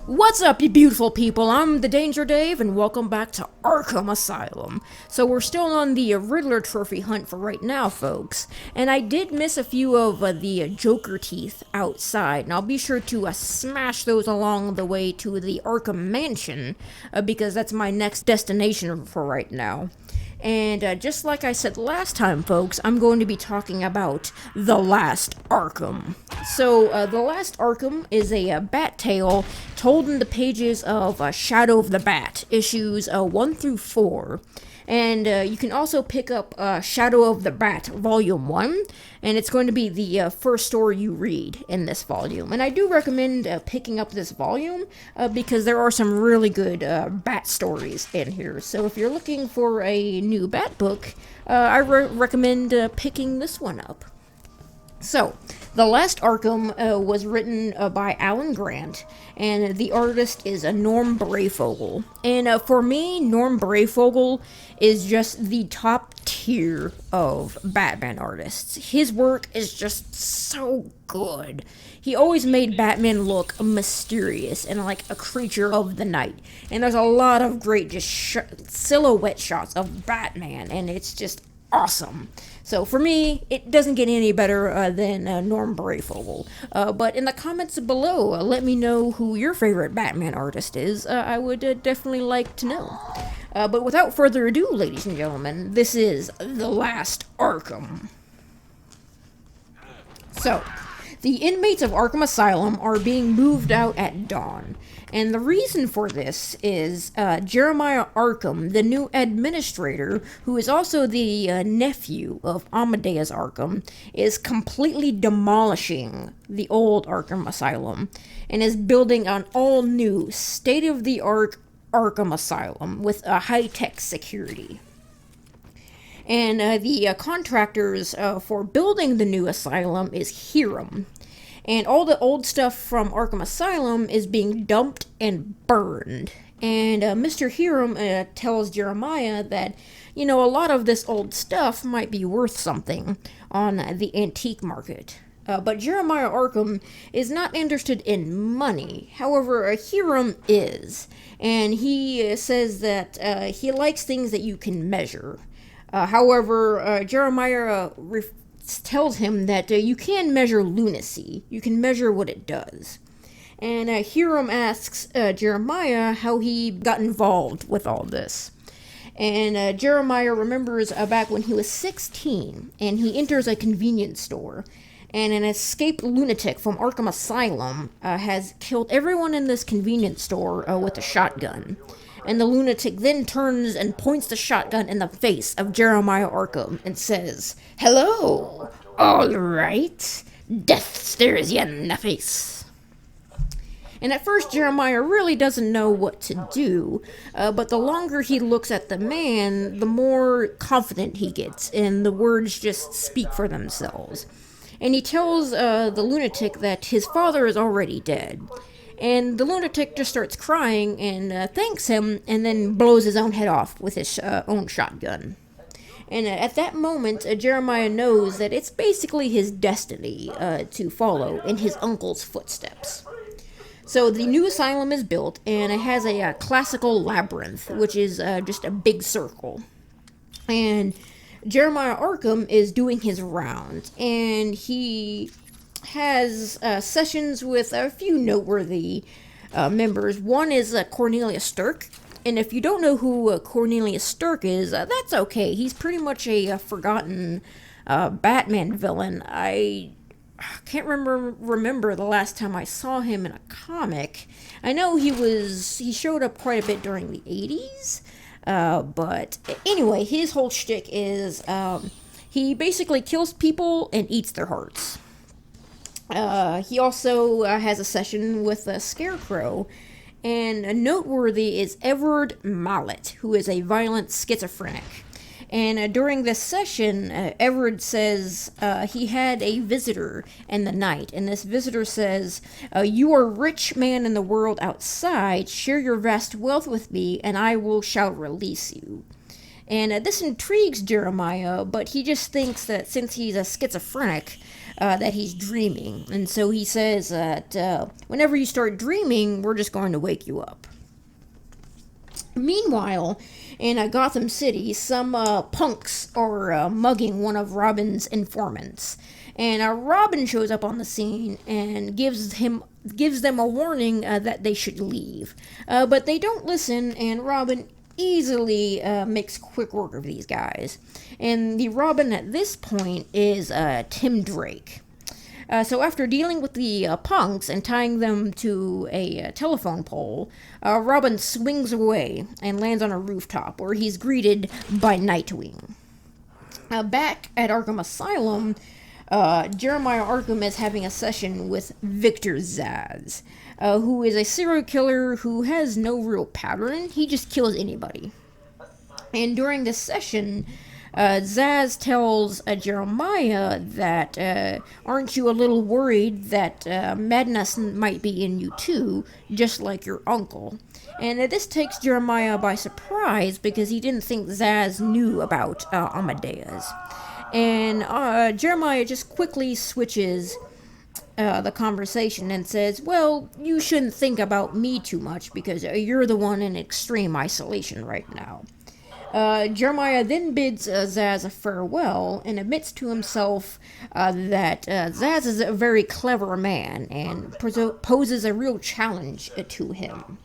What's up, you beautiful people? I'm the Danger Dave, and welcome back to Arkham Asylum. So we're still on the Riddler Trophy hunt for right now, folks. And I did miss a few of the Joker teeth outside, and I'll be sure to smash those along the way to the Arkham Mansion, because that's my next destination for right now. And just like I said last time, folks, I'm going to be talking about The Last Arkham. So, The Last Arkham is a bat tale told in the pages of Shadow of the Bat, issues 1 through 4. And you can also pick up Shadow of the Bat, Volume 1, and it's going to be the first story you read in this volume. And I do recommend picking up this volume because there are some really good Bat stories in here. So if you're looking for a new Bat book, I recommend picking this one up. So, The Last Arkham was written by Alan Grant, and the artist is Norm Breyfogle. And for me, Norm Breyfogle is just the top tier of Batman artists. His work is just so good. He always made Batman look mysterious and like a creature of the night. And there's a lot of great just silhouette shots of Batman, and it's just awesome. So for me, it doesn't get any better than Norm Breyfogle. But in the comments below, let me know who your favorite Batman artist is. I would definitely like to know. But without further ado, ladies and gentlemen, this is The Last Arkham. So, the inmates of Arkham Asylum are being moved out at dawn. And the reason for this is Jeremiah Arkham, the new administrator, who is also the nephew of Amadeus Arkham, is completely demolishing the old Arkham Asylum and is building an all-new, state-of-the-art Arkham Asylum with a high-tech security. And the contractors for building the new asylum is Hyrum. And all the old stuff from Arkham Asylum is being dumped and burned. And Mr. Hyrum tells Jeremiah that, a lot of this old stuff might be worth something on the antique market. But Jeremiah Arkham is not interested in money. However, Hyrum is. And he says that he likes things that you can measure. However, Jeremiah tells him that you can measure lunacy. You can measure what it does. And Hyrum asks Jeremiah how he got involved with all this. And Jeremiah remembers back when he was 16, and he enters a convenience store. And an escaped lunatic from Arkham Asylum has killed everyone in this convenience store with a shotgun. And the lunatic then turns and points the shotgun in the face of Jeremiah Arkham and says, "Hello, all right, death stares you in the face." And at first, Jeremiah really doesn't know what to do, but the longer he looks at the man, the more confident he gets, and the words just speak for themselves. And he tells the lunatic that his father is already dead. And the lunatic just starts crying and thanks him, and then blows his own head off with his own shotgun. And at that moment, Jeremiah knows that it's basically his destiny to follow in his uncle's footsteps. So the new asylum is built, and it has a classical labyrinth, which is just a big circle. And Jeremiah Arkham is doing his rounds, and he has sessions with a few noteworthy members. One is Cornelius Turk, and if you don't know who Cornelius Turk is, that's okay. He's pretty much a forgotten Batman villain. I can't remember the last time I saw him in a comic. I know he showed up quite a bit during the 80s, but anyway, his whole shtick is he basically kills people and eats their hearts. He also has a session with a Scarecrow, and noteworthy is Edward Mallet, who is a violent schizophrenic. And during this session, Edward says he had a visitor in the night, and this visitor says, "You are a rich man in the world outside, share your vast wealth with me, and I shall release you." And this intrigues Jeremiah, but he just thinks that since he's a schizophrenic, that he's dreaming. And so he says that whenever you start dreaming, we're just going to wake you up. Meanwhile, in Gotham City, some punks are mugging one of Robin's informants. And Robin shows up on the scene and gives them a warning that they should leave. But they don't listen, and Robin easily makes quick work of these guys. And the Robin at this point is Tim Drake. So after dealing with the punks and tying them to a telephone pole, Robin swings away and lands on a rooftop where he's greeted by Nightwing. Back at Arkham Asylum, Jeremiah Arkham is having a session with Victor Zsasz, who is a serial killer who has no real pattern. He just kills anybody. And during this session, Zsasz tells Jeremiah that, aren't you a little worried that madness might be in you too, just like your uncle? And this takes Jeremiah by surprise because he didn't think Zsasz knew about Amadeus. And Jeremiah just quickly switches the conversation and says, well, you shouldn't think about me too much because you're the one in extreme isolation right now. Jeremiah then bids Zsasz a farewell and admits to himself that Zsasz is a very clever man and poses a real challenge to him.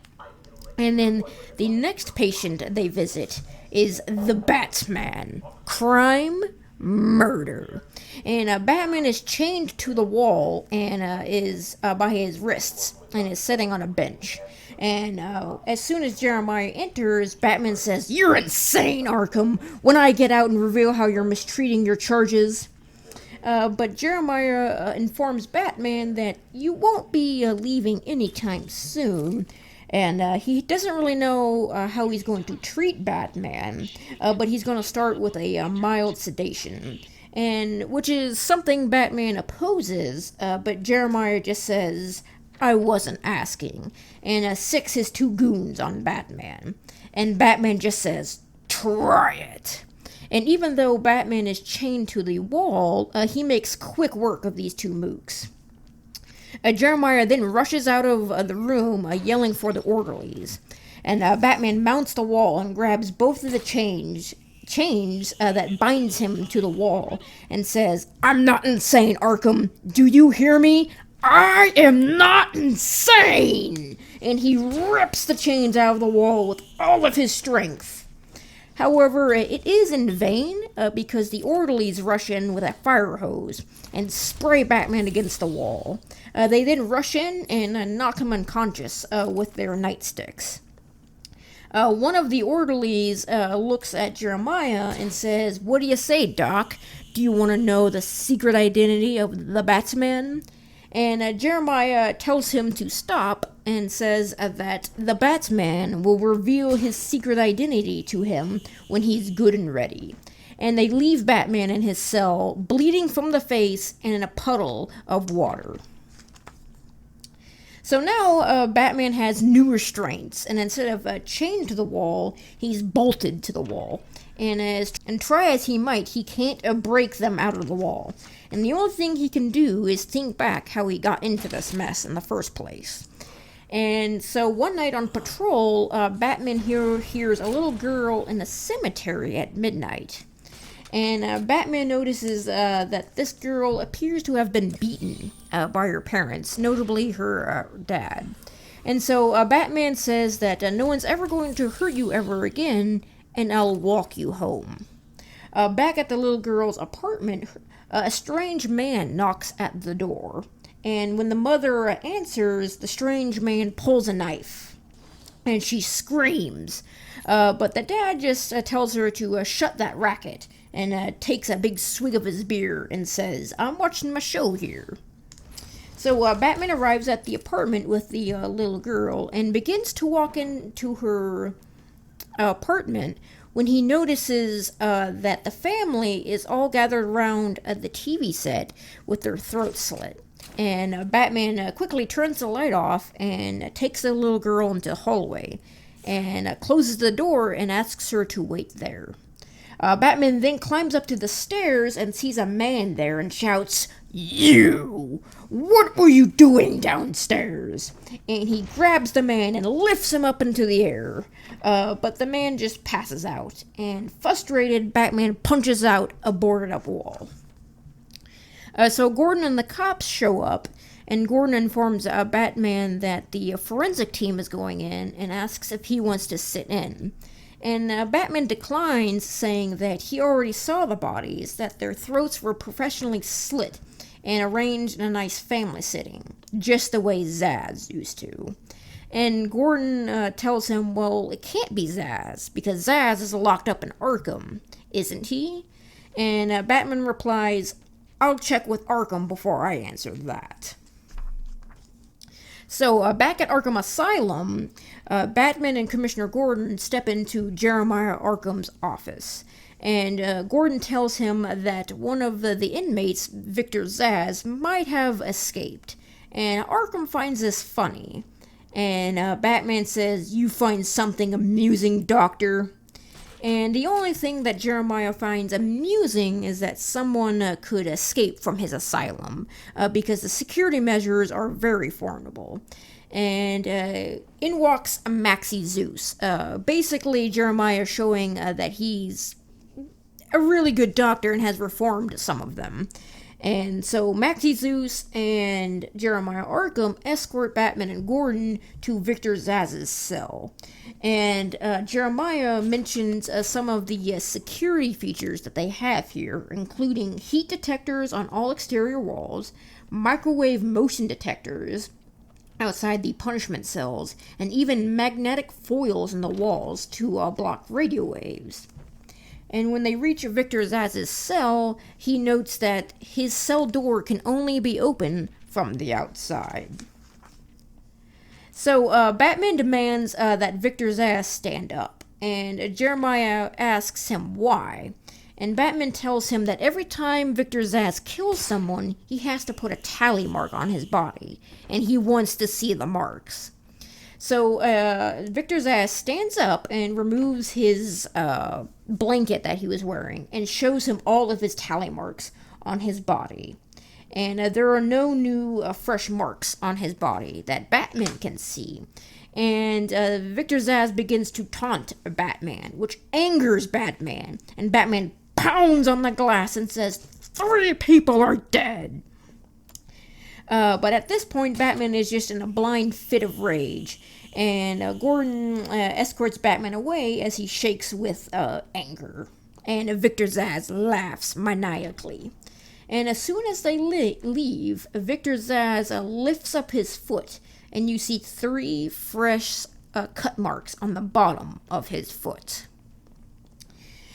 And then the next patient they visit is the Batman. Crime, murder. And Batman is chained to the wall and is by his wrists and is sitting on a bench. And as soon as Jeremiah enters, Batman says, "You're insane, Arkham, when I get out and reveal how you're mistreating your charges." But Jeremiah informs Batman that you won't be leaving anytime soon. And he doesn't really know how he's going to treat Batman, but he's going to start with a mild sedation, and which is something Batman opposes, but Jeremiah just says, "I wasn't asking," and sicks his two goons on Batman. And Batman just says, "Try it." And even though Batman is chained to the wall, he makes quick work of these two mooks. Jeremiah then rushes out of the room, yelling for the orderlies. And Batman mounts the wall and grabs both of the chains that binds him to the wall and says, "I'm not insane, Arkham. Do you hear me? I am not insane!" And he rips the chains out of the wall with all of his strength. However, it is in vain because the orderlies rush in with a fire hose and spray Batman against the wall. They then rush in and knock him unconscious with their nightsticks. One of the orderlies looks at Jeremiah and says, "What do you say, Doc? Do you want to know the secret identity of the Batman?" And Jeremiah tells him to stop and says that the Batman will reveal his secret identity to him when he's good and ready. And they leave Batman in his cell, bleeding from the face and in a puddle of water. So now Batman has new restraints, and instead of chained to the wall, he's bolted to the wall. And try as he might, he can't break them out of the wall. And the only thing he can do is think back how he got into this mess in the first place. And so one night on patrol, Batman hears a little girl in a cemetery at midnight. And Batman notices that this girl appears to have been beaten by her parents, notably her dad. And so Batman says that no one's ever going to hurt you ever again, and I'll walk you home. Back at the little girl's apartment, a strange man knocks at the door. And when the mother answers, the strange man pulls a knife. And she screams. But the dad just tells her to shut that racket. And takes a big swig of his beer and says, "I'm watching my show here." So Batman arrives at the apartment with the little girl and begins to walk into her apartment when he notices that the family is all gathered around the TV set with their throats slit. And Batman quickly turns the light off and takes the little girl into the hallway and closes the door and asks her to wait there. Batman then climbs up to the stairs and sees a man there and shouts, "You! What were you doing downstairs?" And he grabs the man and lifts him up into the air. But the man just passes out, and frustrated, Batman punches out a boarded up wall. So Gordon and the cops show up, and Gordon informs Batman that the forensic team is going in and asks if he wants to sit in. And Batman declines, saying that he already saw the bodies, that their throats were professionally slit and arranged in a nice family sitting, just the way Zsasz used to. And Gordon tells him, well, it can't be Zsasz, because Zsasz is locked up in Arkham, isn't he? And Batman replies, I'll check with Arkham before I answer that. So, back at Arkham Asylum, Batman and Commissioner Gordon step into Jeremiah Arkham's office. And Gordon tells him that one of the inmates, Victor Zsasz, might have escaped. And Arkham finds this funny. And Batman says, you find something amusing, Doctor? And the only thing that Jeremiah finds amusing is that someone could escape from his asylum, because the security measures are very formidable. And in walks Maxie Zeus. Basically, Jeremiah showing that he's a really good doctor and has reformed some of them. And so Maxie Zeus and Jeremiah Arkham escort Batman and Gordon to Victor Zsasz's cell. And Jeremiah mentions some of the security features that they have here, including heat detectors on all exterior walls, microwave motion detectors outside the punishment cells, and even magnetic foils in the walls to block radio waves. And when they reach Victor Zsasz's cell, he notes that his cell door can only be opened from the outside. So, Batman demands that Victor Zsasz stand up, and Jeremiah asks him why. And Batman tells him that every time Victor Zsasz kills someone, he has to put a tally mark on his body, and he wants to see the marks. So, Victor Zsasz stands up and removes his blanket that he was wearing and shows him all of his tally marks on his body. And there are no new fresh marks on his body that Batman can see. And Victor Zsasz begins to taunt Batman, which angers Batman. And Batman pounds on the glass and says, 3 people are dead. But at this point, Batman is just in a blind fit of rage. And Gordon escorts Batman away as he shakes with anger. And Victor Zsasz laughs maniacally. And as soon as they leave, Victor Zsasz lifts up his foot, and you see 3 fresh cut marks on the bottom of his foot.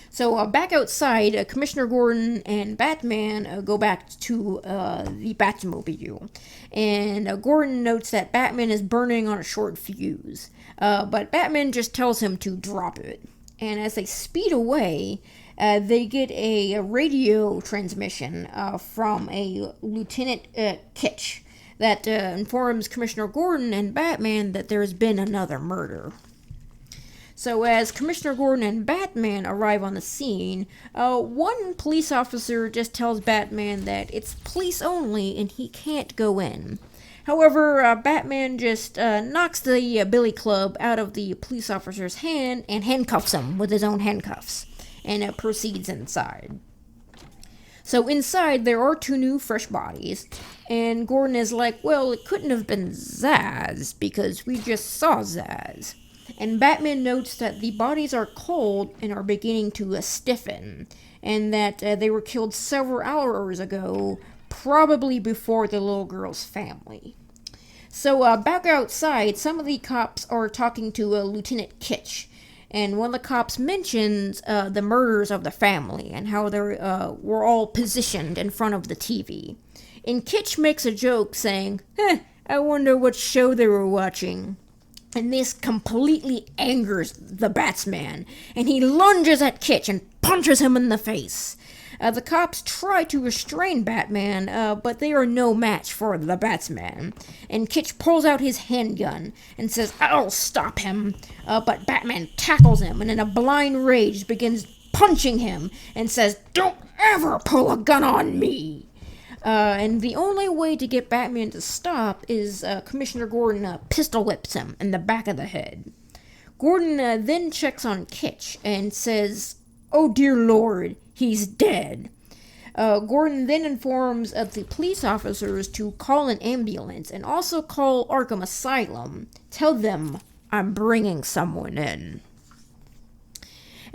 So back outside, Commissioner Gordon and Batman go back to the Batmobile. And Gordon notes that Batman is burning on a short fuse. But Batman just tells him to drop it. And as they speed away, they get a radio transmission from a Lieutenant Kitsch that informs Commissioner Gordon and Batman that there's been another murder. So as Commissioner Gordon and Batman arrive on the scene, one police officer just tells Batman that it's police only and he can't go in. However, Batman just knocks the billy club out of the police officer's hand and handcuffs him with his own handcuffs, and proceeds inside. So inside, there are 2 new fresh bodies, and Gordon is like, well, it couldn't have been Zsasz, because we just saw Zsasz. And Batman notes that the bodies are cold and are beginning to stiffen, and that they were killed several hours ago, probably before the little girl's family. So back outside, some of the cops are talking to Lieutenant Kitsch, and one of the cops mentions the murders of the family and how they were all positioned in front of the TV. And Kitsch makes a joke saying, I wonder what show they were watching. And this completely angers the Batsman, and he lunges at Kitsch and punches him in the face. The cops try to restrain Batman, but they are no match for the Batsman. And Kitsch pulls out his handgun and says, I'll stop him. But Batman tackles him and in a blind rage begins punching him and says, don't ever pull a gun on me. And the only way to get Batman to stop is Commissioner Gordon pistol whips him in the back of the head. Gordon then checks on Kitch and says, "Oh dear Lord, he's dead." Gordon then informs the police officers to call an ambulance and also call Arkham Asylum. Tell them I'm bringing someone in.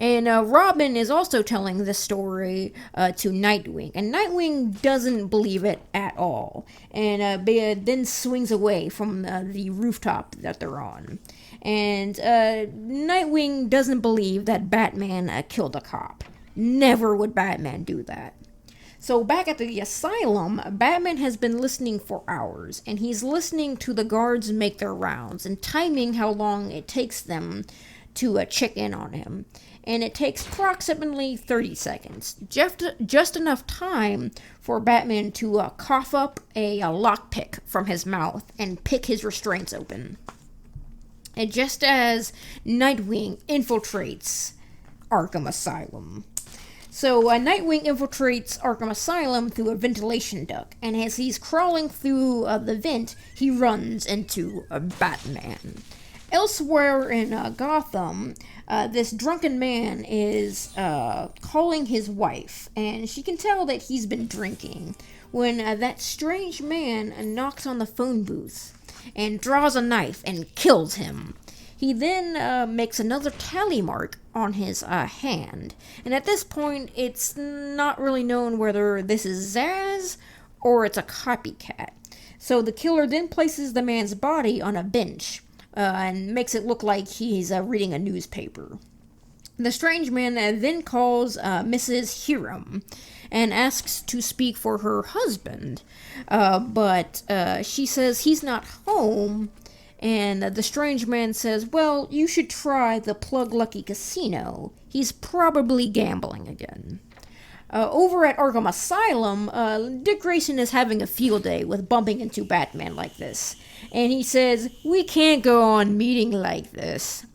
And Robin is also telling this story to Nightwing, and Nightwing doesn't believe it at all, and then swings away from the rooftop that they're on. And Nightwing doesn't believe that Batman killed a cop. Never would Batman do that. So back at the asylum, Batman has been listening for hours, and he's listening to the guards make their rounds and timing how long it takes them to check in on him. And it takes approximately 30 seconds, just enough time for Batman to cough up a lockpick from his mouth and pick his restraints open. And just as Nightwing infiltrates Arkham Asylum. So Nightwing infiltrates Arkham Asylum through a ventilation duct, and as he's crawling through the vent, he runs into Batman. Elsewhere in Gotham, this drunken man is calling his wife, and she can tell that he's been drinking, when that strange man knocks on the phone booth and draws a knife and kills him. He then makes another tally mark on his hand, and at this point, it's not really known whether this is Zsasz or it's a copycat. So the killer then places the man's body on a bench, and makes it look like he's reading a newspaper. The strange man then calls Mrs. Hyrum and asks to speak for her husband, but she says he's not home, and the strange man says, "Well, you should try the Plug Lucky Casino. He's probably gambling again." Over at Arkham Asylum, Dick Grayson is having a field day with bumping into Batman like this. And he says, "We can't go on meeting like this."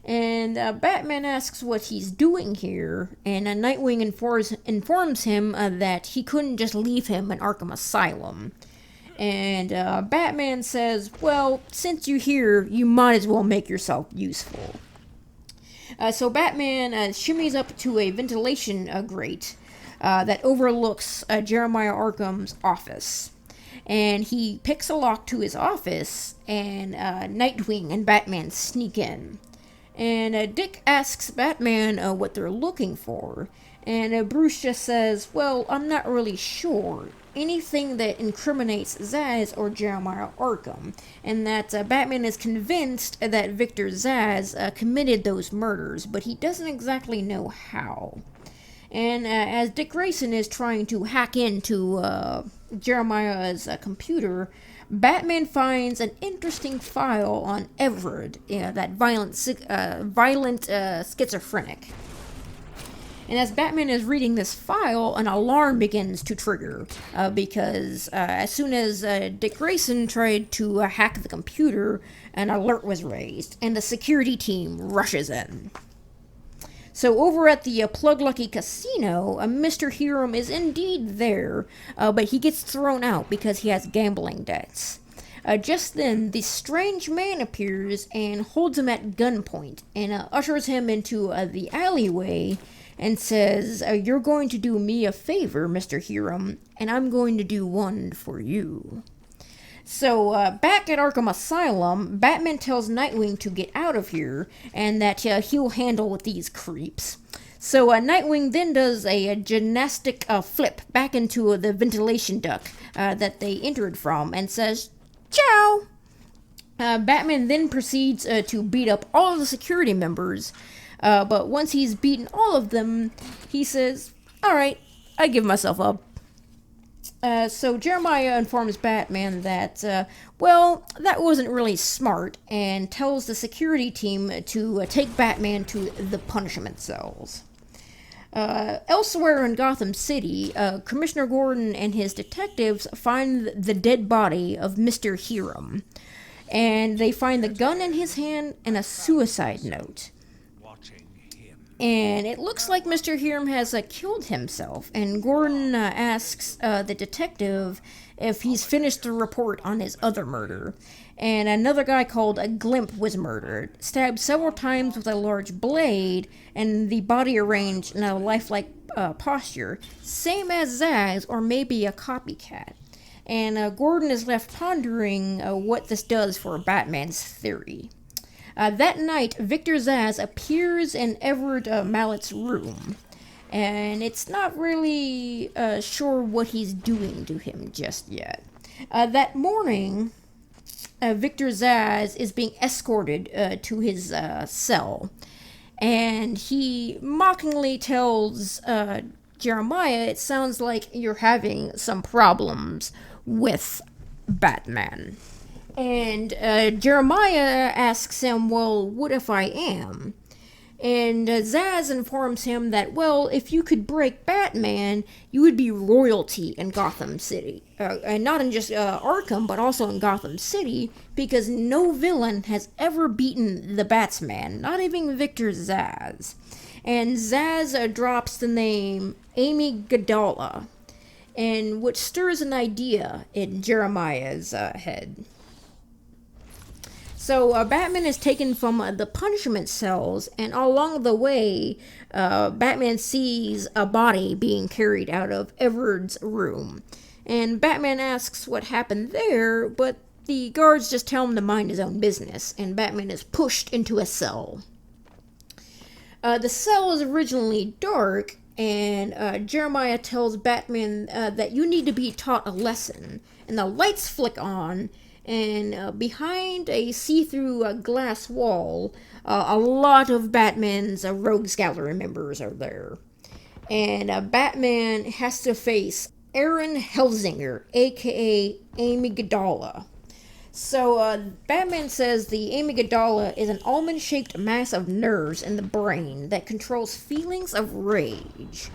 And Batman asks what he's doing here, and Nightwing informs him that he couldn't just leave him in Arkham Asylum. And Batman says, "Well, since you're here, you might as well make yourself useful." So Batman shimmies up to a ventilation grate that overlooks Jeremiah Arkham's office. And he picks a lock to his office, and Nightwing and Batman sneak in. And Dick asks Batman what they're looking for, and Bruce just says, "Well, I'm not really sure. Anything that incriminates Zsasz or Jeremiah Arkham," and that Batman is convinced that Victor Zsasz committed those murders, but he doesn't exactly know how. And as Dick Grayson is trying to hack into Jeremiah's computer, Batman finds an interesting file on Everett, that violent schizophrenic. And as Batman is reading this file, an alarm begins to trigger, because as soon as Dick Grayson tried to hack the computer, an alert was raised, and the security team rushes in. So over at the Plug Lucky Casino, Mr. Hyrum is indeed there, but he gets thrown out because he has gambling debts. Just then, the strange man appears and holds him at gunpoint, and ushers him into the alleyway, and says, "You're going to do me a favor, Mr. Hyrum, and I'm going to do one for you." So, back at Arkham Asylum, Batman tells Nightwing to get out of here, and that he'll handle with these creeps. So, Nightwing then does a gymnastic flip back into the ventilation duct that they entered from, and says, "Ciao!" Batman then proceeds to beat up all of the security members, but once he's beaten all of them, he says, "Alright, I give myself up." So Jeremiah informs Batman that, well, that wasn't really smart, and tells the security team to take Batman to the punishment cells. Elsewhere in Gotham City, Commissioner Gordon and his detectives find the dead body of Mr. Hyrum, and they find the gun in his hand and a suicide note. And it looks like Mr. Hyrum has killed himself, and Gordon asks the detective if he's finished the report on his other murder. And another guy called a Glimp was murdered, stabbed several times with a large blade, and the body arranged in a lifelike posture, same as Zsasz, or maybe a copycat. And Gordon is left pondering what this does for Batman's theory. That night, Victor Zsasz appears in Everett Mallett's room, and it's not really sure what he's doing to him just yet. That morning, Victor Zsasz is being escorted to his cell, and he mockingly tells Jeremiah, it sounds like you're having some problems with Batman. And Jeremiah asks him, well, what if I am? And Zsasz informs him that, well, if you could break Batman, you would be royalty in Gotham City. And not in just Arkham, but also in Gotham City, because no villain has ever beaten the Batsman, not even Victor Zsasz. And Zsasz drops the name Amy Gadala, and which stirs an idea in Jeremiah's head. So Batman is taken from the punishment cells, and along the way, Batman sees a body being carried out of Everett's room. And Batman asks what happened there, but the guards just tell him to mind his own business, and Batman is pushed into a cell. The cell is originally dark, and Jeremiah tells Batman that you need to be taught a lesson, and the lights flick on, and behind a see-through glass wall, a lot of Batman's Rogues Gallery members are there. And Batman has to face Aaron Helsinger, aka Amy Gadala. So Batman says the Amy Gadala is an almond-shaped mass of nerves in the brain that controls feelings of rage.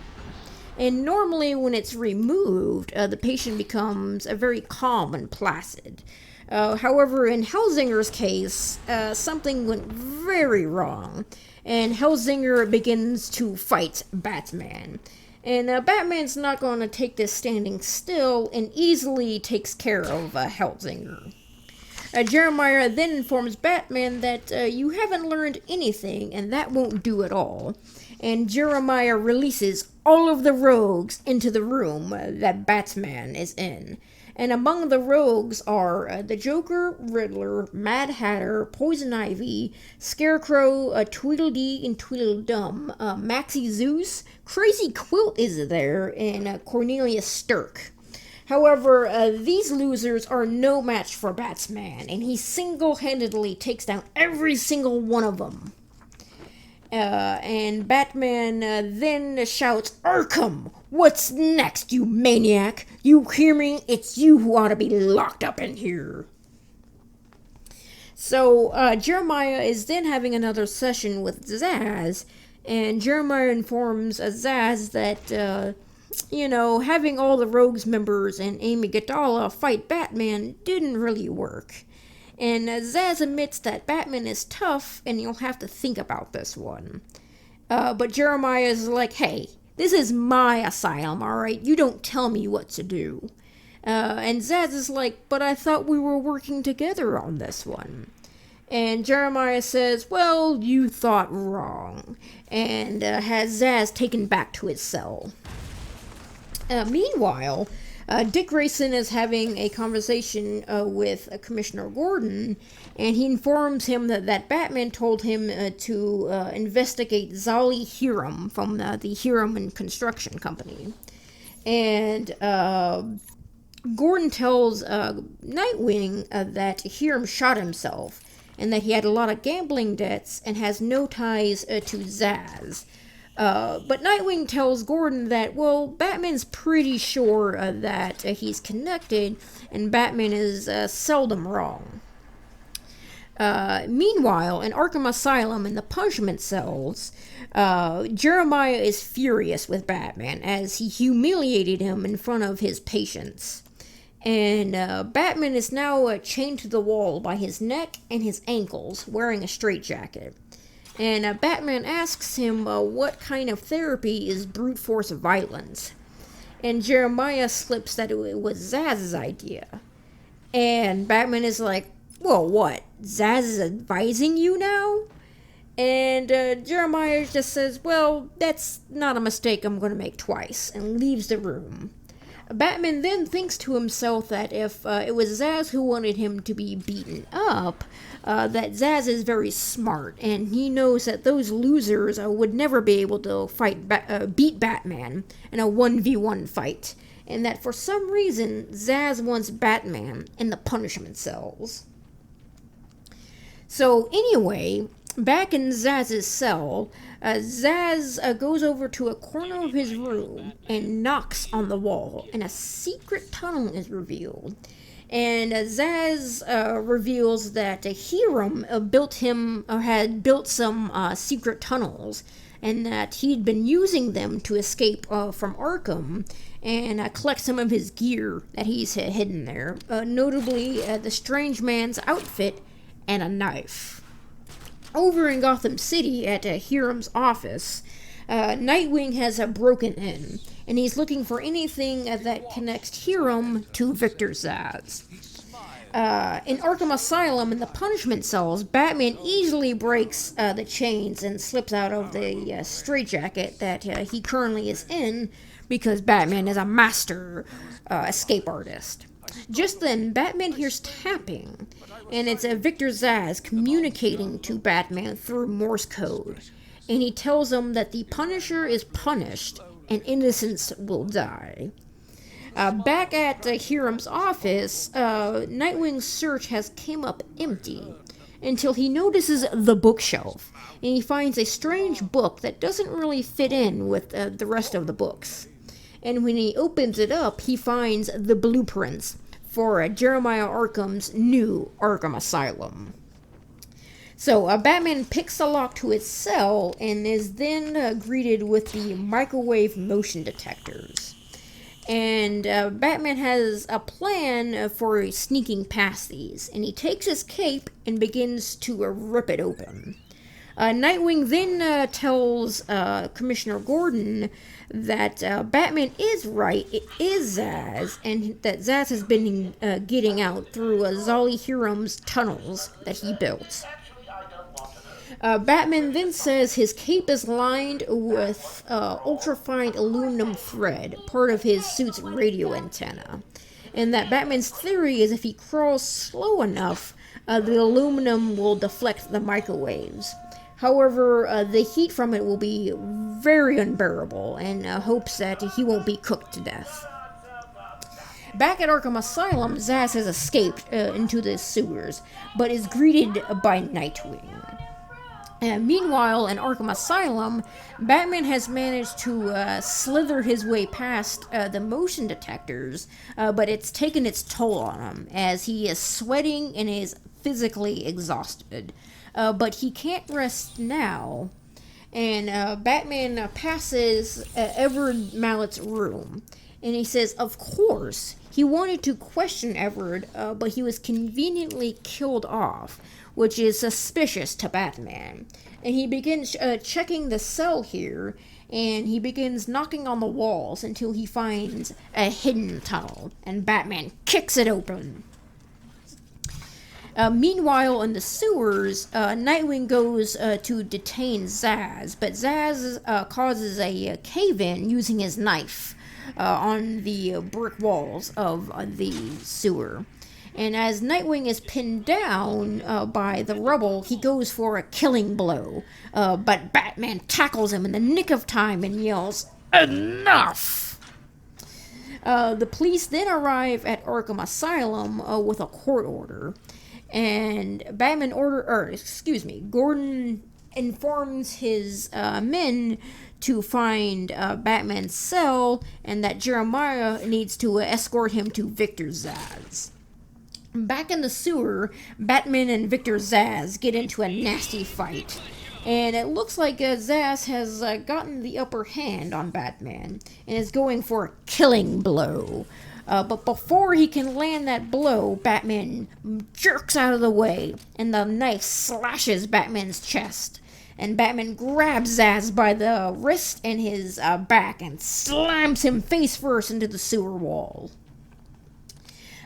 And normally when it's removed, the patient becomes very calm and placid. However, in Helsinger's case, something went very wrong, and Helsinger begins to fight Batman. And Batman's not going to take this standing still, and easily takes care of Helsinger. Jeremiah then informs Batman that you haven't learned anything, and that won't do at all. And Jeremiah releases all of the rogues into the room that Batman is in. And among the rogues are the Joker, Riddler, Mad Hatter, Poison Ivy, Scarecrow, Tweedledee and Tweedledum, Maxie Zeus, Crazy Quilt is there, and Cornelius Turk. However, these losers are no match for Batman, and he single-handedly takes down every single one of them. And Batman then shouts, Arkham! What's next, you maniac? You hear me? It's you who ought to be locked up in here. So, Jeremiah is then having another session with Zsasz, and Jeremiah informs Zsasz that, having all the Rogues members and Amy Gadala fight Batman didn't really work. And Zsasz admits that Batman is tough, and you'll have to think about this one. But Jeremiah is like, hey, this is my asylum, alright? You don't tell me what to do. And Zsasz is like, but I thought we were working together on this one. And Jeremiah says, well, you thought wrong. And has Zsasz taken back to his cell. Meanwhile, Dick Grayson is having a conversation with Commissioner Gordon, and he informs him that Batman told him to investigate Zali Hyrum from the Hyrum and Construction Company. And Gordon tells Nightwing that Hyrum shot himself, and that he had a lot of gambling debts and has no ties to Zsasz. But Nightwing tells Gordon that, well, Batman's pretty sure that he's connected, and Batman is seldom wrong. Meanwhile, in Arkham Asylum, in the punishment cells, Jeremiah is furious with Batman as he humiliated him in front of his patients. And Batman is now chained to the wall by his neck and his ankles, wearing a straitjacket. And Batman asks him what kind of therapy is brute force violence. And Jeremiah slips that it was Zaz's idea. And Batman is like, well, what? Zaz is advising you now? And Jeremiah just says, well, that's not a mistake I'm going to make twice, and leaves the room. Batman then thinks to himself that if it was Zaz who wanted him to be beaten up, that Zaz is very smart, and he knows that those losers would never be able to beat Batman in a 1v1 fight, and that for some reason Zaz wants Batman in the punishment cells. So anyway, back in Zaz's cell, Zaz goes over to a corner of his room and knocks on the wall, and a secret tunnel is revealed. And Zaz reveals that Hyrum had built some secret tunnels, and that he'd been using them to escape from Arkham and collect some of his gear that he's hidden there, notably the Strange Man's outfit and a knife. Over in Gotham City at Hyrum's office, Nightwing has broken in, and he's looking for anything that connects Hyrum to Victor Zsasz. In Arkham Asylum, in the punishment cells, Batman easily breaks the chains and slips out of the straitjacket that he currently is in, because Batman is a master escape artist. Just then, Batman hears tapping, and it's Victor Zsasz communicating to Batman through Morse code. And he tells him that the Punisher is punished and innocents will die. Back at Hyrum's office, Nightwing's search has came up empty until he notices the bookshelf, and he finds a strange book that doesn't really fit in with the rest of the books. And when he opens it up, he finds the blueprints for Jeremiah Arkham's new Arkham Asylum. So Batman picks the lock to his cell and is then greeted with the microwave motion detectors. And Batman has a plan for sneaking past these, and he takes his cape and begins to rip it open. Nightwing then tells Commissioner Gordon that Batman is right, it is Zsasz, and that Zsasz has been getting out through Zolly Hyrum's tunnels that he built. Batman then says his cape is lined with ultrafine aluminum thread, part of his suit's radio antenna, and that Batman's theory is if he crawls slow enough, the aluminum will deflect the microwaves. However, the heat from it will be very unbearable, and hopes that he won't be cooked to death. Back at Arkham Asylum, Zsasz has escaped into the sewers, but is greeted by Nightwing. Meanwhile, in Arkham Asylum, Batman has managed to slither his way past the motion detectors, but it's taken its toll on him, as he is sweating and is physically exhausted. But he can't rest now, and Batman passes Everett Mallett's room, and he says, of course, he wanted to question Everett, but he was conveniently killed off, which is suspicious to Batman. And he begins checking the cell here, and he begins knocking on the walls until he finds a hidden tunnel, and Batman kicks it open. Meanwhile, in the sewers, Nightwing goes to detain Zsasz, but Zsasz causes a cave-in using his knife on the brick walls of the sewer. And as Nightwing is pinned down by the rubble, he goes for a killing blow, but Batman tackles him in the nick of time and yells, "Enough!" The police then arrive at Arkham Asylum with a court order. And Gordon informs his men to find Batman's cell, and that Jeremiah needs to escort him to Victor Zsasz. Back in the sewer, Batman and Victor Zsasz get into a nasty fight, and it looks like Zsasz has gotten the upper hand on Batman, and is going for a killing blow. But before he can land that blow, Batman jerks out of the way, and the knife slashes Batman's chest. and Batman grabs Zsasz by the wrist and his back and slams him face first into the sewer wall.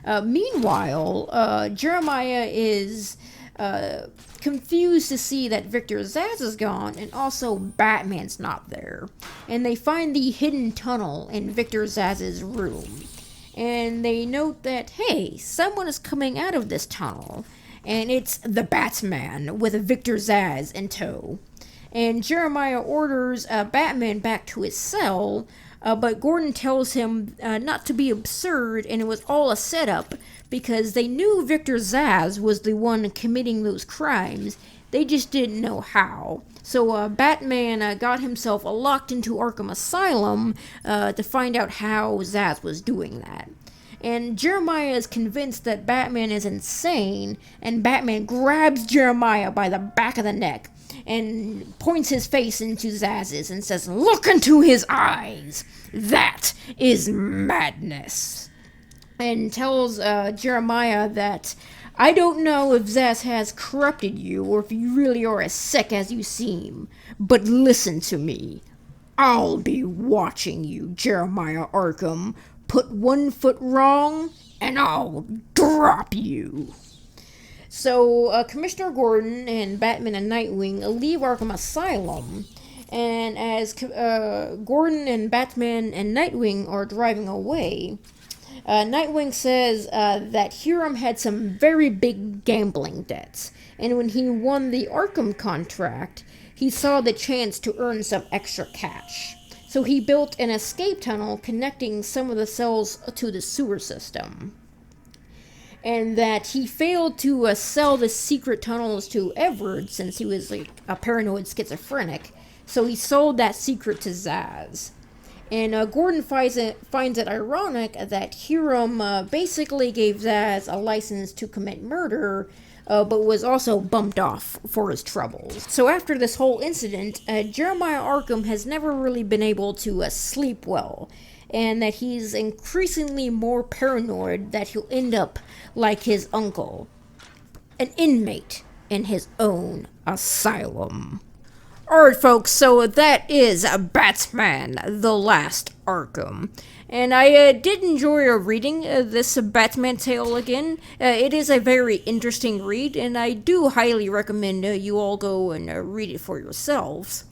Meanwhile, Jeremiah is confused to see that Victor Zsasz is gone, and also Batman's not there. And they find the hidden tunnel in Victor Zsasz's room. And they note that, hey, someone is coming out of this tunnel. And it's the Batman with Victor Zsasz in tow. And Jeremiah orders Batman back to his cell, but Gordon tells him not to be absurd, and it was all a setup, because they knew Victor Zsasz was the one committing those crimes. They just didn't know how. So Batman got himself locked into Arkham Asylum to find out how Zsasz was doing that. And Jeremiah is convinced that Batman is insane, and Batman grabs Jeremiah by the back of the neck and points his face into Zsasz's and says, "Look into his eyes! That is madness!" And tells Jeremiah that, "I don't know if Zsasz has corrupted you or if you really are as sick as you seem, but listen to me. I'll be watching you, Jeremiah Arkham. Put one foot wrong, and I'll drop you." So, Commissioner Gordon and Batman and Nightwing leave Arkham Asylum, and as Gordon and Batman and Nightwing are driving away, Nightwing says that Hyrum had some very big gambling debts, and when he won the Arkham contract, he saw the chance to earn some extra cash. So he built an escape tunnel connecting some of the cells to the sewer system. And that he failed to sell the secret tunnels to Everett since he was like a paranoid schizophrenic. So he sold that secret to Zsasz. And Gordon finds it ironic that Hyrum basically gave Zsasz a license to commit murder, but was also bumped off for his troubles. So after this whole incident, Jeremiah Arkham has never really been able to sleep well, and that he's increasingly more paranoid that he'll end up like his uncle, an inmate in his own asylum. Alright folks, so that is Batman, The Last Arkham. And I did enjoy reading this Batman tale again. It is a very interesting read, and I do highly recommend you all go and read it for yourselves.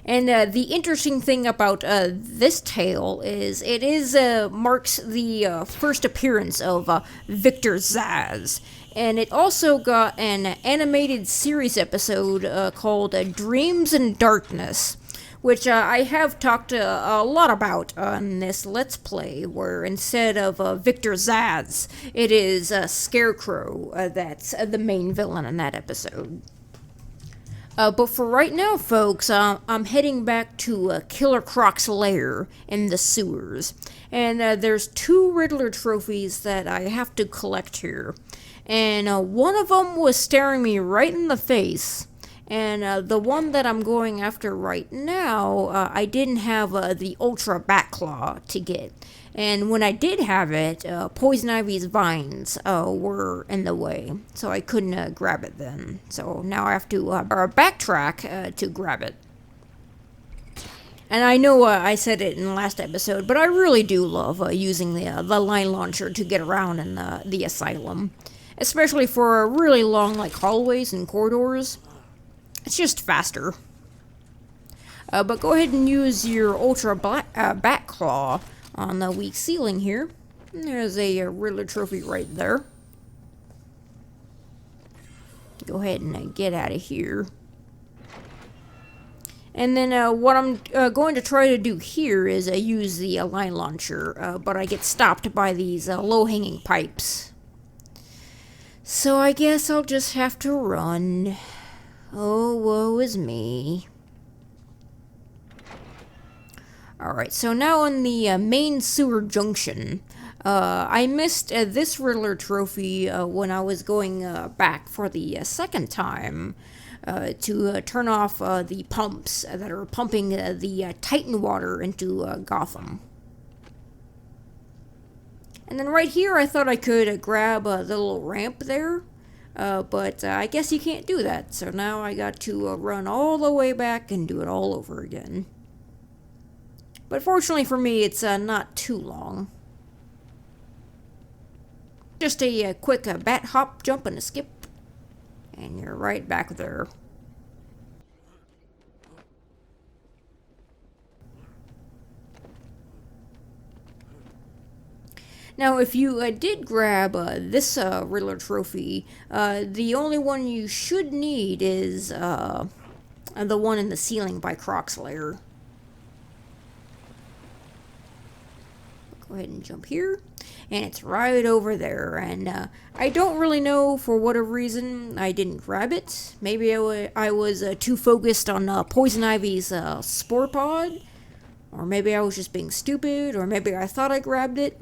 And the interesting thing about this tale is it marks the first appearance of Victor Zsasz. And it also got an animated series episode called Dreams in Darkness, which I have talked a lot about on this Let's Play, where instead of Victor Zsasz, it is Scarecrow that's the main villain in that episode. But for right now, folks, I'm heading back to Killer Croc's lair in the sewers. And there's 2 Riddler trophies that I have to collect here. And one of them was staring me right in the face. And the one that I'm going after right now, I didn't have the Ultra Batclaw to get. And when I did have it, Poison Ivy's vines were in the way, so I couldn't grab it then. So now I have to backtrack to grab it. And I know I said it in the last episode, but I really do love using the line launcher to get around in the asylum. Especially for really long hallways and corridors. It's just faster. But go ahead and use your Ultra Batclaw on the weak ceiling here. And there's a Riddler trophy right there. Go ahead and get out of here. And then what I'm going to try to do here is use the line launcher, but I get stopped by these low-hanging pipes. So I guess I'll just have to run. Oh, woe is me. Alright, so now on the main sewer junction. I missed this Riddler trophy when I was going back for the second time to turn off the pumps that are pumping the Titan water into Gotham. And then right here I thought I could grab the little ramp there. But I guess you can't do that, so now I got to run all the way back and do it all over again. But fortunately for me, it's not too long. Just a quick bat hop, jump, and a skip, and you're right back there. Now, if you did grab this Riddler Trophy, the only one you should need is the one in the ceiling by Croxlayer. Go ahead and jump here, and it's right over there. And I don't really know for whatever reason I didn't grab it. Maybe I was too focused on Poison Ivy's Spore Pod, or maybe I was just being stupid, or maybe I thought I grabbed it.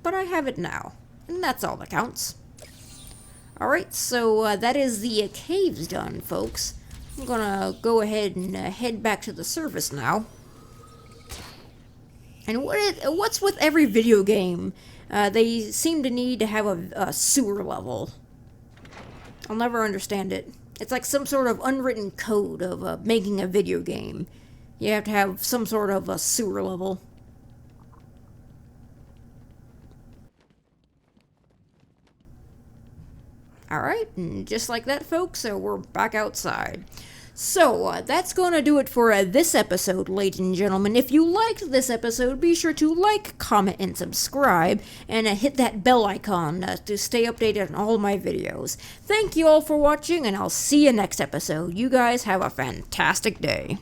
But I have it now, and that's all that counts. Alright, so that is the caves done, folks. I'm gonna go ahead and head back to the surface now. And what's with every video game? They seem to need to have a sewer level. I'll never understand it. It's like some sort of unwritten code of making a video game. You have to have some sort of a sewer level. Alright, and just like that, folks, we're back outside. So, that's going to do it for this episode, ladies and gentlemen. If you liked this episode, be sure to like, comment, and subscribe, and hit that bell icon to stay updated on all my videos. Thank you all for watching, and I'll see you next episode. You guys have a fantastic day.